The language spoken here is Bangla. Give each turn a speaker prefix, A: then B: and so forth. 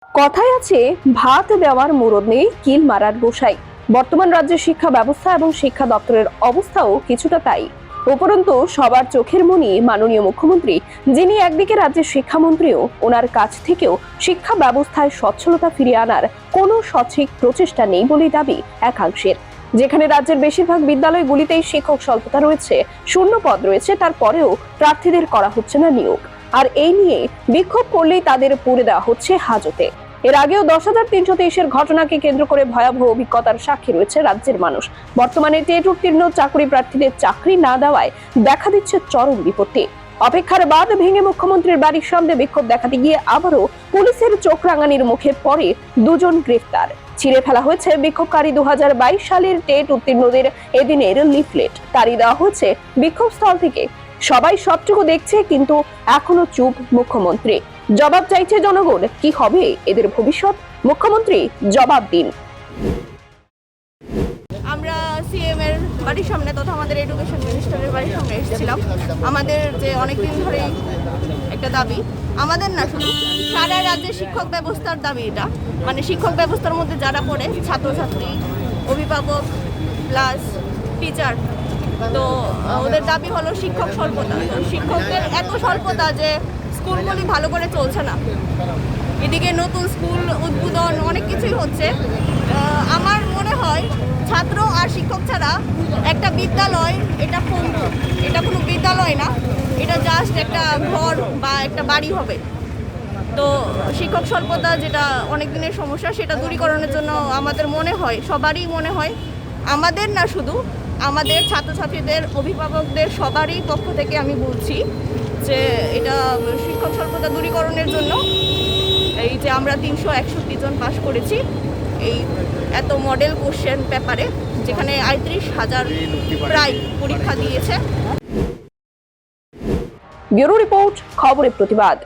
A: কথায় আছে ভাত দেওয়ার মুরদ নেই কিল মারার গোসাই। বর্তমান রাজ্যের শিক্ষা ব্যবস্থা এবং শিক্ষা দপ্তরের অবস্থাও কিছুটা তাই। উপরন্তু সবার চোখের মনি মাননীয় মুখ্যমন্ত্রী, যিনি একদিকে রাজ্যের শিক্ষামন্ত্রীও, ওনার কাছ থেকেও শিক্ষা ব্যবস্থায় সচ্ছলতা ফিরিয়ে আনার কোনো সঠিক প্রচেষ্টা নেই বলেই দাবি একাংশের। যেখানে রাজ্যের বেশিরভাগ বিদ্যালয়গুলিতেই শিক্ষক স্বল্পতা রয়েছে, শূন্য পদ রয়েছে, তারপরেও প্রার্থীদের করা হচ্ছে না নিয়োগ। আর এই নিয়ে বিক্ষোভ করলেই তাদের পুরে দেওয়া হচ্ছে হাজতে। এর আগেও 10,323-এর ঘটনাকে কেন্দ্র করে ভয়াবহ অভিজ্ঞতার সাক্ষী রয়েছে রাজ্যের মানুষ। বর্তমানে টেট উত্তীর্ণ চাকরি প্রার্থীদের চাকরি না দেওয়ায় দেখা দিচ্ছে চরম বিপত্তি। অপেক্ষার বাদ ভেঙে মুখ্যমন্ত্রীর বাড়ির সামনে বিক্ষোভ দেখাতে গিয়ে আবারও পুলিশের চোখ রাঙানির মুখে পড়ে দুজন গ্রেফতার। ছিঁড়ে ফেলা হয়েছে বিক্ষোভকারী 2022 সালের টেট উত্তীর্ণদের এদিনের লিফলেট। তাড়িয়ে দেওয়া হয়েছে বিক্ষোভস্থল থেকে। সবাই সবটুকু দেখছে, কিন্তু এখনো চুপ মুখ্যমন্ত্রী। জবাব চাইছে জনগণ। কি হবে এদের ভবিষ্যৎ? মুখ্যমন্ত্রী জবাব দিন।
B: আমরা সিএম এর বাড়ির সামনে তথা আমাদের এডুকেশন মিনিস্টারের বাড়ির সামনে এসেছিলাম। আমাদের যে অনেকদিন ধরে একটা দাবি, আমাদের না শুধু সারা রাজ্যের শিক্ষক ব্যবস্থার দাবি এটা। মানে শিক্ষক ব্যবস্থার মধ্যে যারা পড়ে, ছাত্রছাত্রী, অভিভাবক প্লাস টিচার, তো ওদের দাবি হলো শিক্ষক স্বল্পতা। তো শিক্ষকদের এত স্বল্পতা যে স্কুলগুলি ভালো করে চলছে না। এদিকে নতুন স্কুল উদ্বোধন অনেক কিছুই হচ্ছে। আমার মনে হয় ছাত্র আর শিক্ষক ছাড়া একটা বিদ্যালয় এটা পঙ্গু, এটা কোনো বিদ্যালয় না, এটা জাস্ট একটা ঘর বা একটা বাড়ি হবে। তো শিক্ষক স্বল্পতা যেটা অনেক দিনের সমস্যা, সেটা দূরীকরণের জন্য আমাদের মনে হয়, সবারই মনে হয়, আমাদের না শুধু, আমাদের ছাত্রছাত্রীদের, অভিভাবকদের সবারই পক্ষ থেকে আমি বলছি যে এটা শিক্ষক স্বল্পতা দূরীকরণের জন্য এই যে আমরা 361 জন পাশ করেছি এই এত মডেল কোশ্চেন পেপারে, যেখানে ৩৫,০০০ প্রায় পরীক্ষা দিয়েছে।
A: ব্যুরো রিপোর্ট, খবরের প্রতিবাদ।